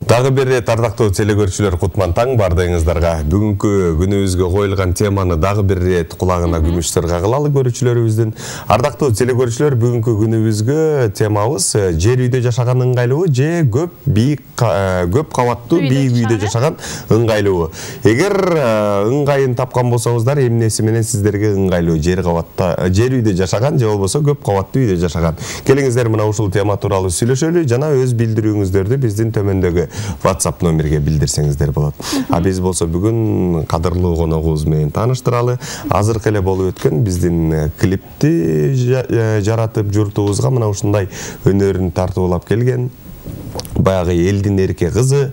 Дагы бир рет ардактуу телекөрүүчүлөр кутман таң бардыгыңыздарга. Бүгүнкү күнүбүзгө коюлган теманы дагы бир рет кулагына күмүштөр кагылалы көрүүчүлөрүбүздүн. Ардактуу телекөрүүчүлөр, бүгүнкү күнүбүзгө темабыз жер үйдө жашаган ыңгайлуу же көп кабаттуу бийик үйдө жашаган ыңгайлуу. Эгер ыңгайын тапкан болсоңуздар, эмнеси менен сиздерге ыңгайлуу жер үйдө жашаган же болбосо көп кабаттуу үйдө жашаган. Келиңиздер мына ушул тема тууралуу сүйлөшөлү жана өз билдирүүңүздөрдү биздин төмөндөгү WhatsApp номерге билдирсеңиздер болот. Биз болсо бүгүн кадырлуу коногубуз менен тааныштыралы. Азыркы эле болуп өткөн биздин клипти жаратып журтубузга мына ушундай өнөрүн тартуулап келген баягы элдин эрке кызы,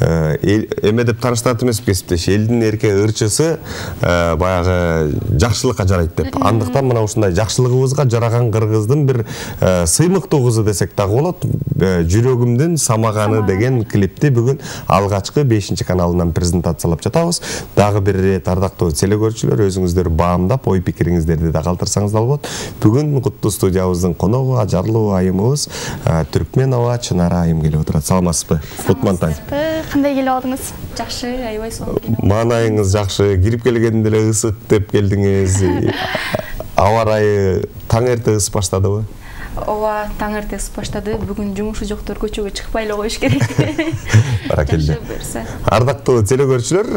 эме деп тааныштырат эмеспи кесиптеш, элдин эрке ырчысы баягы жакшылыкка жарайт деп. Андыктан мына ушундай жакшылыгыбызга жараган кыргыздын бир сыймыктуу кызы десек дагы болот. Жүрөгүмдүн самаганы деген клипти бүгүн алгачкы 5-каналынан презентациялап жатабыз. Дагы бир рет ардактуу телекөрүүчүлөр, өзүңүздөр баамдап ой пикириңиздерди да калтырсаңыздар болот. Бүгүн куттуу студиябыздын коногу ажарлуу айымыбыз Түркменова Чынара айым келип отурат. Саламатсызбы? Кутман таң. Кандай келип алдыңыз? Жакшы, аябай сонун. Маанайыңыз жакшы. Кирип келгенде эле ысык деп келдиңиз. Аба ырайы таң эрте ысып баштадыбы? Ооба, таң эрте ысып баштады. Бүгүн жумушу жоктор көчөгө чыкпай эле коюш керек. Баракелде. Ардактуу телекөрүүчүлөр,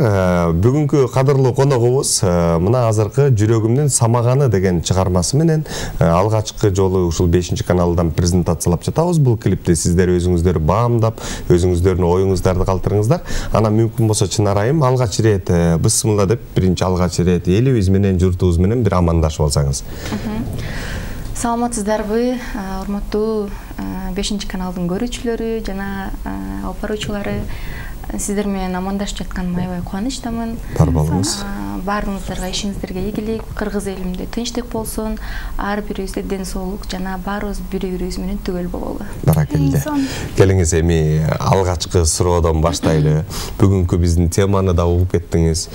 бүгүнкү кадырлуу коногубуз мына азыркы Жүрөгүмдүн самаганы деген чыгармасы менен алгачкы жолу ушул 5-каналдан презентациялап жатабыз. Бул клипти сиздер өзүңүздөр баамдап, өзүңүздөрдүн оюңуздарды калтырыңыздар. Анан мүмкүн болсо Чынара айым алгач рет бысмылла деп биринчи алгач рет элибиз менен журтубуз менен бир амандашып алсаңыз. Саламатсыздарбы, урматтуу 5-каналдын көрүүчүлөрү жана алып баруучулары. Сиздер менен амандашып жатканыма аябай кубанычтамын. Бар болуңуз. Баарыңыздарга ишиңиздерге ийгилик, кыргыз элимде тынчтык болсун, ар бирибизде ден соолук жана баарыбыз бири-бирибиз менен түгөл бололу. Баракелде. Келиңиз эми алгачкы суроодон баштайлы. Бүгүнкү биздин теманы да угуп кеттиңиз.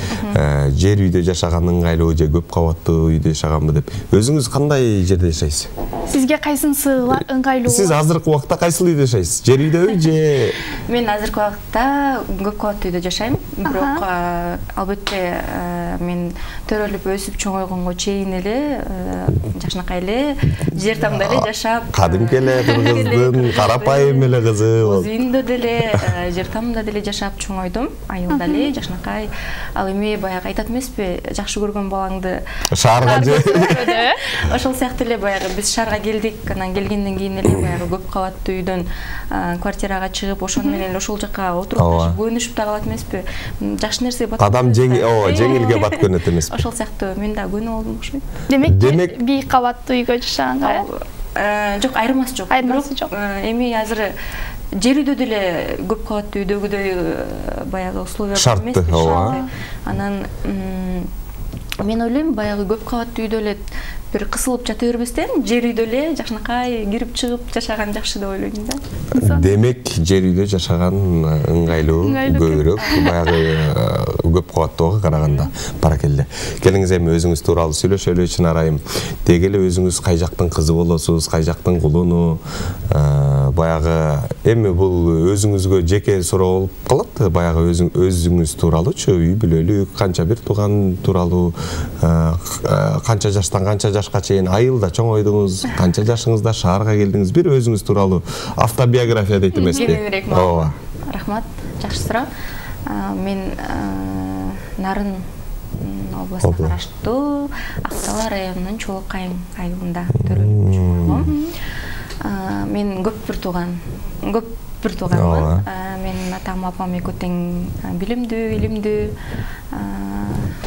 Жер үйдө жашаган ыңгайлуу же көп кабаттуу үйдө жашаганбы деп. Өзүңүз кандай жерде жашайсыз? Сизге кайсынысы ыңгайлуу? Сиз азыркы убакта кайсыл үйдө жашайсыз? Жер үйдөбү же? Мен азыркы убакта көп кабаттуу үйдө жашайм. Бирок албетте мен төрөлүп өсүп чоңойгонго чейин эле жакшынакай эле жер тамда эле жашап, кадимки эле кыргыздын карапайым эле кызы болуп, өз үйүндө деле жер тамда деле жашап чоңойдум, айылда эле жакшынакай. Ал эми баягы айтат эмеспи, жакшы көргөн балаңды шаарга же? Ошол сыяктуу эле баягы биз шаарга келдик, анан келгенден кийин эле баягы көп кабаттуу үйдөн квартирага чыгып, ошону менен ошол жака отуруп көнүшүп да калат эмеспи? Жакшы нерсе бат. Адам жеңилге бат көнөт эмеспи? Ошол сыяктуу мен да көнүп алдым окшойт. Демек бийик кабаттуу үйгө жашаганга? Жок, айырмасы жок. Айырмасы жок. Эми азыр жер үйдө деле көп кабаттуу үйдөгүдөй баягы условия бар эмес. Шартты. Анан мен ойлойм, баягы көп кабаттуу үйдө эле бир кысылып жата бербестен, жер үйдө эле жакшынакай кирип чыгып жашаган жакшы деп ойлойм да. Демек, жер үйдө жашаган ыңгайлуу, көбүрөөк баягы көп кабаттууга караганда. Баракелде. Келиңиз эми өзүңүз тууралуу сүйлөшөлү, Чынара айым. Деги эле өзүңүз кай жактын кызы болосуз, кай жактын кулуну, баягы эми бул өзүңүзгө жеке суроо болуп калат. Баягы өзүңүз тууралуучу, үй бүлөлүк, канча бир тууган тууралуу, канча жаштан канча жашка чейин айылда чоңойдуңуз, канча жашыңызда шаарга келдиңиз, бир өзүңүз тууралуу автобиография дейт эмеспи? Ооба. Рахмат, жакшы суроо. Мен Нарын областына караштуу Ак-Дала районунун Чулук айылында төрөлүп чоңойгом. Мен көп бир тууганмын. Менин атам, апам экөө тең билимдүү, илимдүү.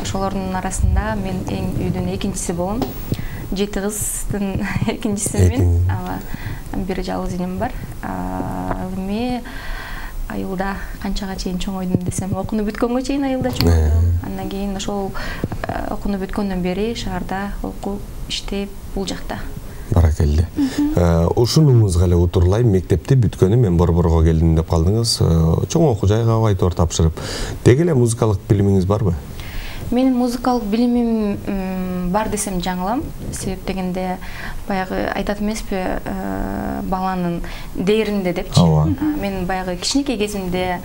Ошолордун арасында мен үйдүн экинчиси болом. 7 кыздын экинчисимин. Бир жалгыз инем бар. Эми айылда канчага чейин чоңойдум десем, окунуп бүткөнгө чейин айылда чоңойдум. Андан кийин ошол окунуп бүткөндөн бери шаарда окуп, иштеп, бул жакта. Баракелде. Ушунуңузга эле утурлайм, мектепти бүткөнү мен Борборго келдим деп калдыңыз. Чоң окуу жайга айтор тапшырып. Деги эле музыкалык билимиңиз барбы? Менин музыкалык билимим бар десем жаңылам. Себеп дегенде баягы айтат эмеспи, баланын дээринде депчи. Мен баягы кичинекей кезимде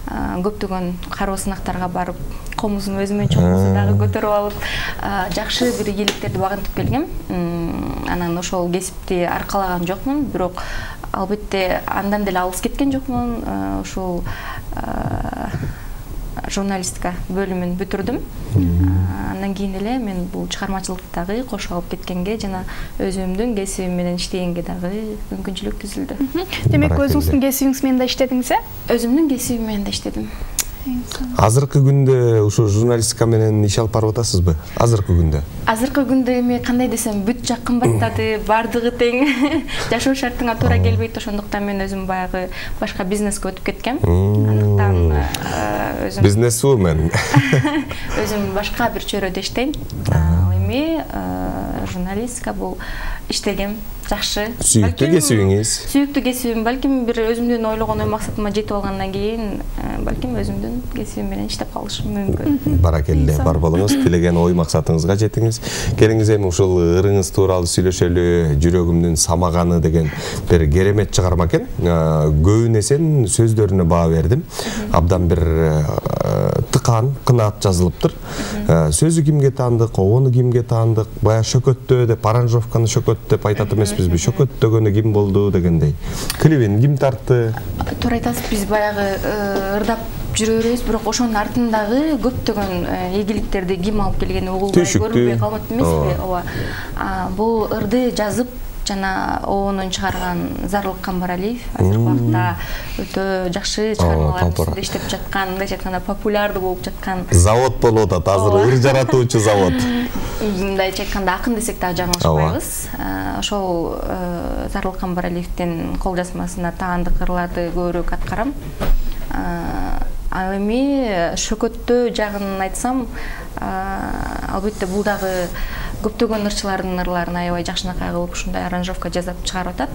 көптөгөн кароо сынактарга барып, комузун өзүмөн чоңусу дагы көтөрүп алып, жакшы бир ийгиликтерди багынтып келгем. Анан ошол кесипти аркалаган жокмун, бирок албетте андан деле алыс кеткен жокмун. Ошол журналистика бөлүмүн бүтүрдүм. Андан кийин эле мен бул чыгармачылыктагы кошо алып кеткенге жана өзүмдүн кесибим менен иштегенге дагы мүмкүнчүлүк түзүлдү. Демек өзүңүздүн кесибиңиз менен да иштедиңиз, Өзүмдүн кесибим менен да иштедим. Азыркы күндө ушул журналистика менен иш алып барып атасызбы? Азыркы күндө? Азыркы күндө эми кандай десем, бүт жак кымбаттады, бардыгы тең. Жашоо шартыңа туура келбейт, ошондуктан мен өзүм баягы башка бизнеске өтүп кеткем. Андыктан өзүм бизнесвумен. Өзүм башка бир чөйрөдө иштейм. Ал эми журналистика бул иштегем, жакшы. Сүйүктүү кесибиңиз? Сүйүктүү кесибим, балким бир өзүмдүн ойлогон ой максатыма жетип алгандан кийин, балким өзүмдүн кесибим менен иштеп калышым мүмкүн. Баракелде, бар болуңуз, тилеген ой максатыңызга жетиңиз. Келиңиз эми ушул ырыңыз тууралуу сүйлөшөлү. Жүрөгүмдүн самаганы деген бир керемет чыгарма экен. Көбүн эсен сөздөрүнө баа бердим. Абдан бир тыкан, кынаат жазылыптыр. Сөзү кимге таандык, обону кимге таандык, баягы шөкөттөө деп, аранжировканы шөкөт деп айтат эмеспизби? Шөкөттөгөнү ким болду дегендей. Клибин ким тартты? Туура айтасыз, биз баягы ырдап жүрө беребиз, бирок ошонун артындагы көптөгөн ийгиликтерди ким алып келгени угулбай көрүнбөй калат эмеспи? Ооба. Бул ырды жазып жана оонун чыгарган Зарлык Камбаралиев азыркы убакта өтө жакшы чыгармалар үстүндө иштеп жаткан, мындайча айтканда популярдуу болуп жаткан завод болуп атат, азыр ыр жаратуучу завод. Мындайча айтканда акын десек дагы жаңылышпайбыз. Ошол Зарлык Камбаралиевдин кол жазмасына таандык ырларды көбүрөөк аткарам. Ал эми шөкөттөө жагын айтсам, албетте бул дагы көптөгөн ырчылардын ырларын аябай жакшынакай кылып ушундай аранжировка жасап чыгарып атат.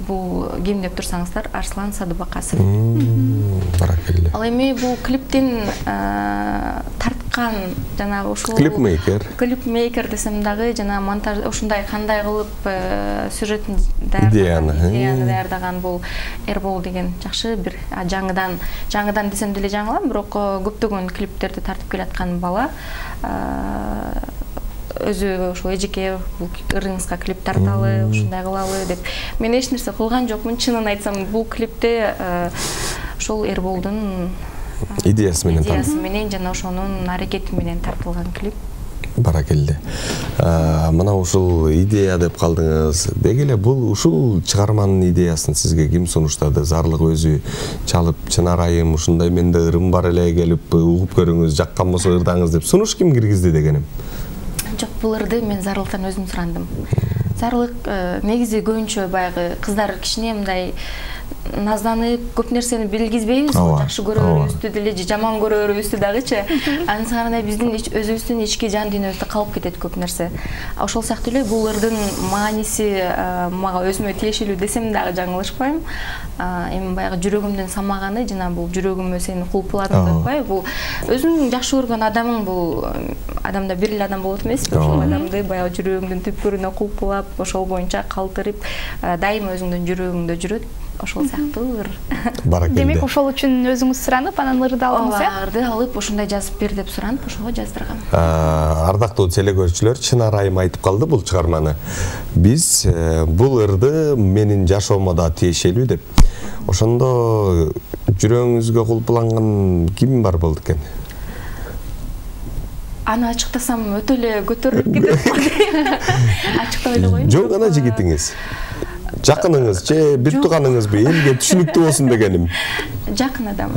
Бул ким деп турсаңыздар, Арслан Садыбакасов. Баракелде. Ал эми бул клиптин тарткан жана ушул клипмейкер десем дагы жана монтаж ушундай кандай кылып сюжеттин идеяны даярдаган бул Эрбол деген жакшы бир жаңыдан десем деле жаңылам, бирок көптөгөн клиптерди тартып келаткан бала. Өзү ошол эжеке бул ырыңызга клип тарталы, ушундай кылалы деп. Мен эч нерсе кылган жокмун, чынын айтсам, бул клипте ошол Эрболдун идеясы менен жана ошонун аракети менен тартылган клип. Баракелде. Мына ушул идея деп калдыңыз. Деги эле бул ушул чыгарманын идеясын сизге ким сунуштады? Зарлык өзү чалып, Чынар айым ушундай менде ырым бар эле, келип угуп көрүңүз, жаккан болсо ырдаңыз деп сунуш ким киргизди дегеним? Жок, бул ырды мен Зарлыктан өзүм сурандым. Зарлык негизи көбүнчө баягы кыздар кичине мындай назданып, көп нерсени билгизбейбиз, жакшы көрө берүүбүздү деле, жаман көрө берүүбүздү дагычы. Анысында биздин өзүбүздүн ички жан дүйнөбүздө калып кетет көп нерсе. Ошол сыяктуу эле бул ырдын мааниси мага өзүмө тиешелүү десем дагы жаңылышпайм. Эми баягы жүрөгүмдүн самаганы жана бул жүрөгүмө сени кулпуладым деп атпайбы? Бул өзүң жакшы көргөн адамың, бул адамда бир эле адам болот эмеспи? Ошол адамды баягы жүрөгүңдүн түпкүрүнө кулпулап, ошол боюнча калтырып, дайыма өзүңдүн жүрөгүңдө жүрөт. Ошол сыяктуу ыр. Демек ошол үчүн өзүңүз суранып, анан ырды алдыңыз, э? Ырды алып, ошондой жазып бер деп суранып, ошого жаздыргам. Ардактуу телекөрүүчүлөр, Чынар айым айтып калды бул чыгарманы. Биз бул ырды менин жашоомо да тиешелүү деп. Ошондо жүрөгүңүзгө кулпуланган ким бар болду экен? Аны ачыктасам өтө эле көтөрүлүп кетет. Ачыкта ойлой коеюн. Жок, ана жигитиңиз. Жакыныңыз же бир тууганыңызбы, элге түшүнүктүү болсун дегеним. Жакын адам.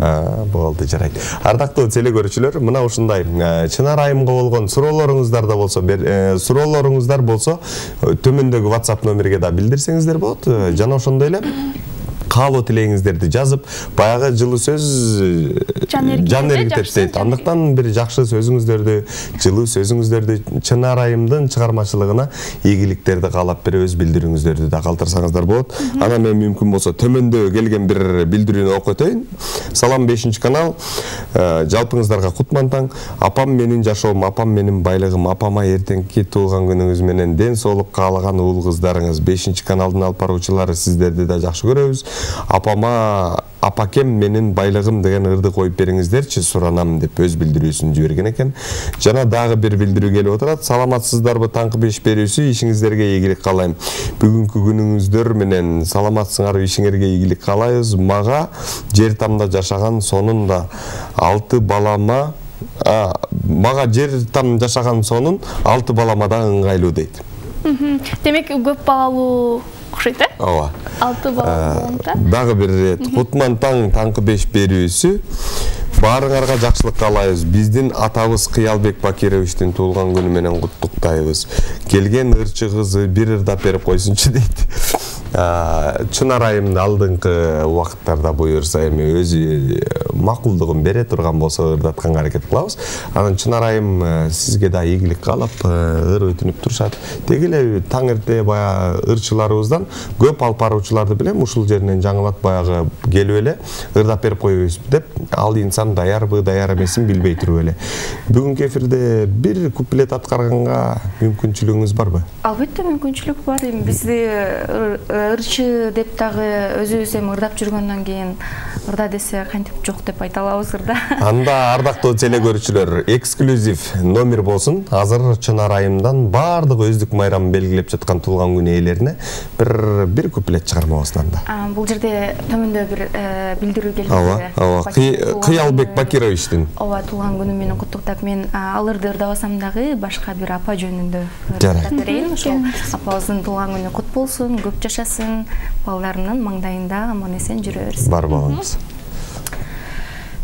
Болду, жарайт. Ардактуу телекөрүүчүлөр, мына ушундай Чынар айымга болгон суроолоруңуздар болсо, төмөндөгү WhatsApp номерге да билдирсеңиздер болот. Жана ошондой эле каалоо тилегиңиздерди жазып, баягы жылуу сөз жан эргитет дейт. Андыктан бир жакшы сөзүңүздөрдү, жылуу сөзүңүздөрдү, Чынар айымдын чыгармачылыгына ийгиликтерди каалап бир өз билдирүүңүздөрдү да калтырсаңыздар болот. Анан мен мүмкүн болсо төмөндө келген бир билдирүүнү окуп өтөйүн. Салам 5 канал. Жалпыңыздарга кутман таң. Апам менин жашоом, апам менин байлыгым, апама эртеңки туулган күнүңүз менен ден соолук каалаган уул кыздарыңыз. 5 каналдын алып баруучулары сиздерди да жакшы көрөбүз. Апама апакем менин байлыгым деген ырды коюп бериңиздерчи суранам деп өз билдирүүсүн жиберген экен. Жана дагы бир билдирүү келип отурат. Саламатсыздарбы таңкы 5 берүүсү, ишиңиздерге ийгилик каалайм. Бүгүнкү күнүңүздөр менен саламатсыңарбы, ишиңерге ийгилик каалайбыз. Мага жер тамда жашаган сонун да 6 балама мага жер там жашаган сонун 6 балама да ыңгайлуу дейт. Демек көп балалуу окшойт, э? Ооба. 6 балалуу болонда. Дагы бир рет Кутман таң таңкы 5 берүүсү. Баарыңарга жакшылык каалайбыз. Биздин атабыз Кыялбек Бакировичтин туулган күнү менен куттуктайбыз. Келген ырчы кызы бир ырдап берип койсунчу дейт. Чынар айымды алдыңкы убакыттарда буюрса эми өзү макулдугун бере турган болсо ырдатканга аракет кылабыз. Анан Чынар айым сизге да ийгилик каалап ыр өтүнүп турушат. Деги эле таң эрте баягы ырчыларыбыздан көп алып баруучуларды билем, ушул жеринен жаңылат баягы келип эле ырдап берип коебузбу деп, ал инсан даярбы, даяр эмесин билбей туруп эле. Бүгүнкү эфирде бир куплет аткарганга мүмкүнчүлүгүңүз барбы? Албетте мүмкүнчүлүк бар. Бизди ырчы деп дагы өзүбүз эми ырдап жүргөндөн кийин ырда десе кантип жок деп айта алабыз ырда. Анда ардактуу телекөрүүчүлөр, эксклюзив номер болсун. Азыр Чынар айымдан баардык өздүк майрамын белгилеп жаткан туулган күн ээлерине бир куплет чыгармабыздан да. Бул жерде төмөндө бир билдирүү келди. Ооба. Кыялбек Бакировичтин. Ооба, туулган күнү менен куттуктап, мен ал ырды ырдабасам дагы башка бир апа жөнүндө ырдап берейин. Ошол апабыздын туулган күнү кут болсун, көп жашасын, балдарынын маңдайында аман эсен жүрө берсин. Бар болуңуз.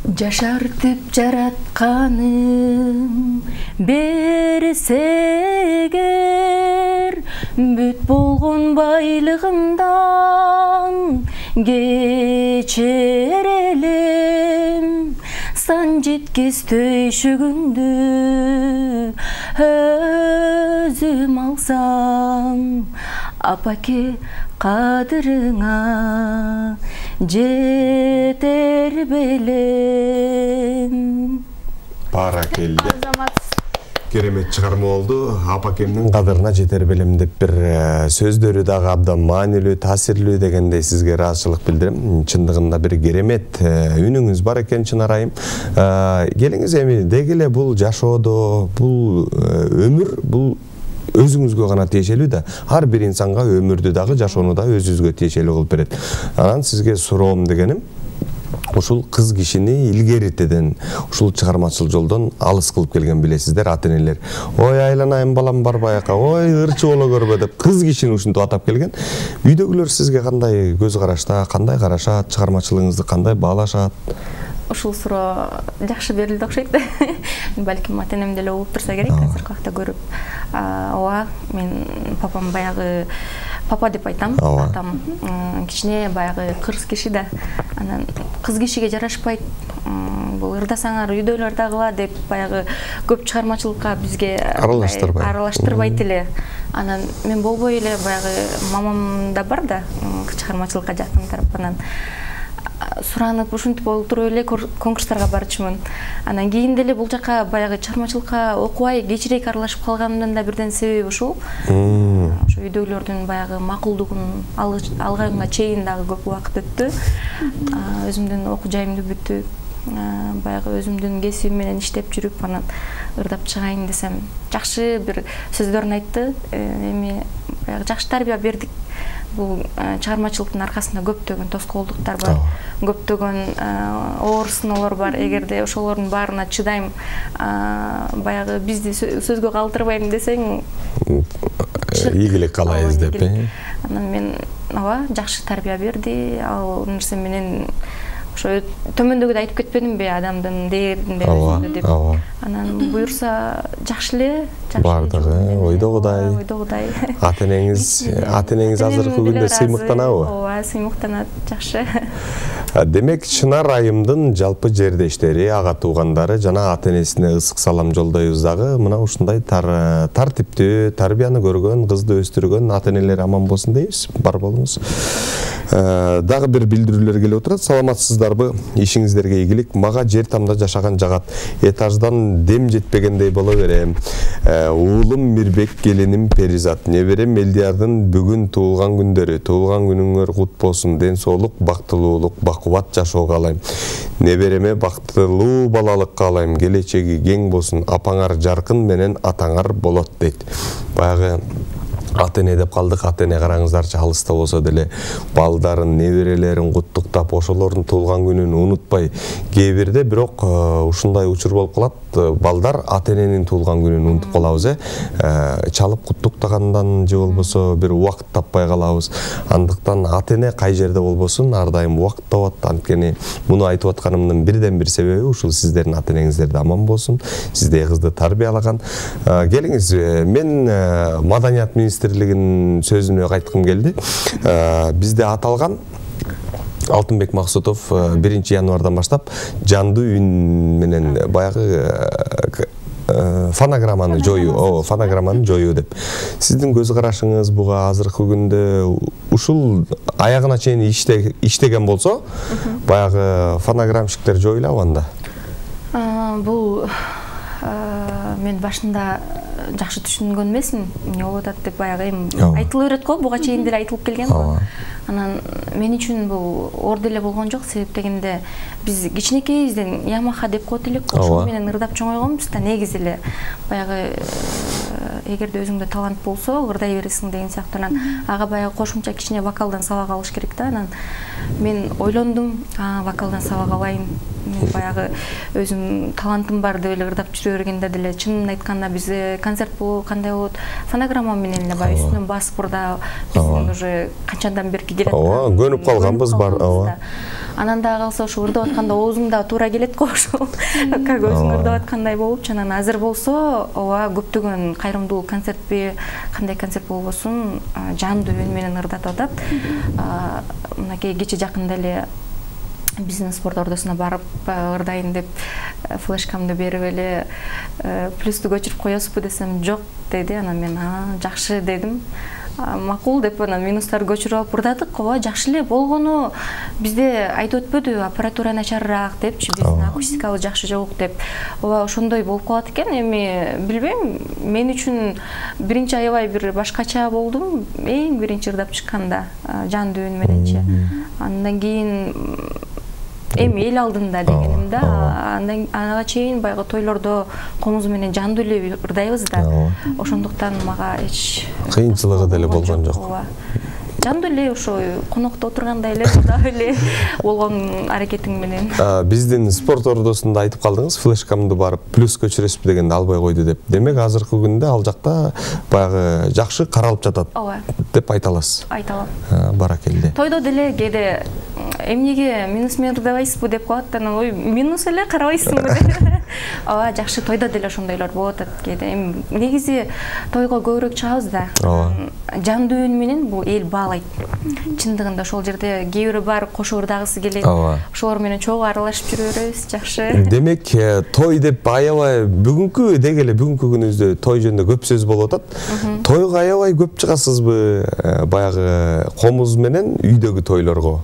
Жашартып жаратканым берсегер, бүт болгон байлыгымдан кечер элем, сан жеткис түйшүгүндү өзүм алсам, апаке кадырыңа жетер белем. Баракелде. Керемет чыгарма болду. Апакемдин кадырына жетер белем деп бир сөздөрү дагы абдан маанилүү, таасирлүү дегендей сизге ыраазычылык билдирем. Чындыгында бир керемет үнүңүз бар экен, Чынар айым. Келиңиз эми деги эле бул жашоодо, бул өмүр, бул өзүңүзгө гана тиешелүү да. Ар бир инсанга өмүрдү дагы, жашоону да өзүбүзгө тиешелүү кылып берет. Анан сизге суроом дегеним, ушул кыз кишини илгеритеден, ушул чыгармачыл жолдон алыс кылып келген билесиздер, ата-энелер. Ой, айланайын балам бар баяка, ой, ырчы боло көрбө деп кыз кишини ушинтип атап келген. Үйдөгүлөр сизге кандай көз карашта, кандай карашат, чыгармачылыгыңызды кандай баалашат? Ушул суроо жакшы берилди окшойт. Балким ата-энем деле угуп турса керек, азыркы убакта көрүп. Ооба, мен папам баягы папа деп айтам. Атам кичине баягы кырс киши да. Анан кыз кишиге жарашпайт. Бул ырдасаңар үйдөлөр дагыла деп баягы көп чыгармачылыкка бизге аралаштырбайт эле. Анан мен болбой эле баягы мамам да бар да, чыгармачылыкка жакын тарапынан суранып ушинтип олтуруп эле конкурстарга барчумун. Анан кийин деле бул жака баягы чыгармачылыкка окубай кечирээк аралашып калганымдын да бирден себеби ушул. Ошо үйдөгүлөрдүн баягы макулдугун алганга чейин дагы көп убакыт өттү. Өзүмдүн окуу жайымды бүтүп, баягы өзүмдүн кесибим менен иштеп жүрүп, анан ырдап чыгайын десем, жакшы бир сөздөрүн айтты. Эми баягы жакшы тарбия бердик. Бул чыгармачылыктын аркасында көптөгөн тоскоолдуктар бар, көптөгөн оор сыноолор бар. Эгерде ошолордун баарына чыдайм, баягы бизди сөзгө калтырбайм десең, ийгилик каалайбыз деп. Анан мен ооба жакшы тарбия берди. Ал нерсе менен ошо төмөндөгүдө айтып кетпедимби адамдын дээринде өзүндө деп. Анан буюрса жакшы эле, бардыгы ойдогудай. Ата-энеңиз азыркы күндө сыймыктанабы? Ооба, сыймыктанат, жакшы. Демек, Чынар айымдын жалпы жердештери, ага туугандары жана ата-энесине ысык салам жолдойбуз дагы. Мына ушундай тартиптүү, тарбияны көргөн, кызды өстүргөн ата-энелер аман болсун дейбиз. Бар болуңуз. Дагы бир билдирүүлөр келип отурат. Саламатсыздарбы? Ишиңиздерге ийгилик. Мага жер тамда жашаган жагат. Этаждан дем жетпегендей боло берем. Уулум Мирбек, келиним Перизат. Неберем Элдиярдын бүгүн туулган күндөрү. Туулган күнүңөр кут болсун. Ден соолук, бактылуулук, бакубат жашоо каалайм. Небереме бактылуу балалык каалайм. Келечеги кең болсун. Апаңар жаркын менен атаңар болот дейт. Баягы ата-эне деп калдык. Ата-эне караңыздарчы, алыста болсо деле балдарын, неберелерин куттуктап, ошолордун туулган күнүн унутпай, кээ бирде бирок ушундай учур болуп калат. Балдар ата-эненин туулган күнүн унутуп калабыз, чалып куттуктагандан же болбосо бир убакыт таппай калабыз. Андыктан ата-эне кай жерде болбосун, ар дайым убакыт табат. Анткени муну айтып атканымдын бирден бир себеби ушул сиздердин ата-энеңиздер аман болсун, сиздей кызды тарбиялаган. Келиңиз, мен Маданият министрлигинин сөзүнө кайткым келди. Бизде аталган Алтынбек Максутов 1 январдан баштап жандуу үн менен баягы фонограмманы жоюу деп. Сиздин көз карашыңыз буга азыркы күндө ушул аягына чейин иштеген болсо, баягы фонограммщиктер жоюлабы анда? Бул мен башында жакшы түшүнгөн эмесмин. Эмне болуп атат деп баягы айтылып берет го, буга чейин деле айтылып келген го. Анан мен үчүн бул оор деле болгон жок, себеп дегенде биз кичинекейибизден Ямаха деп коет элек, ошол менен ырдап чоңойгонбуз да. Негизи эле баягы эгерде өзүңдө талант болсо ырдай бересиң деген сыяктуу. Ага баягы кошумча кичине вокалдан сабак алыш керек да. Анан мен ойлондум, вокалдан сабак алайын. Мен баягы өзүм талантым бар деп эле ырдап жүрө бергенде деле чынын айтканда биз концерт болуп кандай болот, фонограмма менен эле баягы үстүнөн басып ырдап, биздин уже канчадан берки келет. Көнүп калганбыз бар. Анан да калса ошо ырдап атканда оозуңда туура келет го, ошол как өзүң ырдап аткандай болупчу. Анан азыр болсо, көптөгөн кайрымдуулук концертпи, кандай концерт болбосун, жандуу үн менен ырдатып атат. Мынакей кече жакында эле биздин спорт ордосуна барып ырдайын деп флешкамды берип эле плюсту көчүрүп коесузбу десем жок деди. Анан мен жакшы дедим. Макул деп анан минустарды көчүрүп алып ырдадык. Жакшы эле болгону бизде айтып өтпөдү, аппаратура начарыраак депчи, биздин акустикабыз жакшы жок деп. Ошондой болуп калат экен. Эми билбейм, мен үчүн биринчи аябай бир башкача болдум. Эң биринчи ырдап чыкканда жандуу үн мененчи. Андан кийин эми эл алдында дегеним да. Андан ага чейин баягы тойлордо комуз менен жандуу эле ырдайбыз да. Ошондуктан мага эч кыйынчылыгы деле болгон жок. Жандуу эле ошо конокто отургандай эле ырдап эле болгон аракетиң менен. Биздин спорт ордосунда айтып калдыңыз, флешкамды барып плюс көчүрөсүзбү дегенде албай койду деп. Демек азыркы күндө ал жакта баягы жакшы каралып жатат деп айта аласыз. Айта алам. Баракелде. Тойдо деле кээде эмнеге минус менен ырдабайсызбы деп коет. Анан ой, минус эле карабайсыңбы деп. Жакшы тойдо деле ошондойлор болот атат кээде. Эми негизи тойго көбүрөөк чыгабыз да. Жандуу үн менен бул эл баалайт. Чындыгында ошол жерде кээ бири бар кошо ырдагысы келет. Ошолор менен чогуу аралашып жүрө беребиз, жакшы. Демек, той деп аябай бүгүнкү дегеле бүгүнкү күнүбүздө той жөнүндө көп сөз болуп атат. Тойго аябай көп чыгасызбы? Баягы комуз менен үйдөгү тойлорго?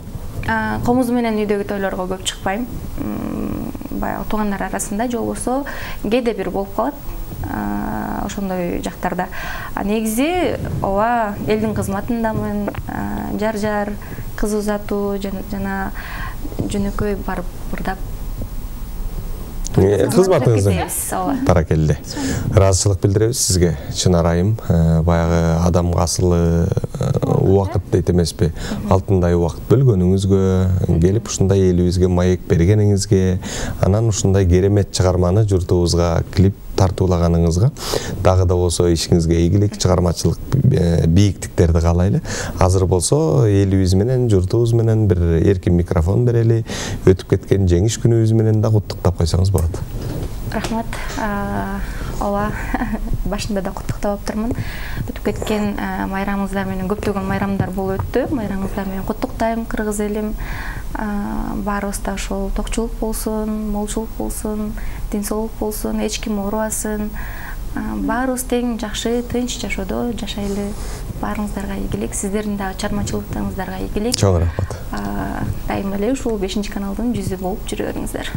Комуз менен үйдөгү тойлорго көп чыкпайм. Баягы туугандар арасында же болбосо кээде бир болуп калат. Ошондой жактарда. Негизи ооба элдин кызматындамын. Жар кыз узатуу жана жөнөкөй барып ырдап. Кызматыңыздан баракелде. Ыраазычылык билдиребиз сизге, Чынар айым. Баягы адамга асылы убакыт дейт эмеспи. Алтындай убакыт бөлгөнүңүзгө, келип ушундай элибизге маек бергениңизге, анан ушундай керемет чыгарманы журтубузга клип тартуулаганыңызга дагы да болсо ишиңизге ийгилик, чыгармачылык бийиктиктерди каалайлы. Азыр болсо элибиз менен, журтубуз менен бир эркин микрофон берели, өтүп кеткен жеңиш күнүбүз менен да куттуктап койсоңуз болот. Рахмат. Ооба, башында да куттуктап атырмын. Өтүп кеткен майрамыңыздар менен көптөгөн майрамдар болуп өттү. Майрамыңыздар менен куттуктайм, кыргыз элим. Баарыбызда ошол токчулук болсун, молчулук болсун, ден соолук болсун, эч ким оорубасын. Баарыбыз тең жакшы, тынч жашоодо жашайлы. Баарыңыздарга ийгилик, сиздердин дагы чыгармачылыктарыңыздарга ийгилик. Чоң рахмат. Дайыма эле ушул 5-каналдын жүзү болуп жүрө бериңиздер.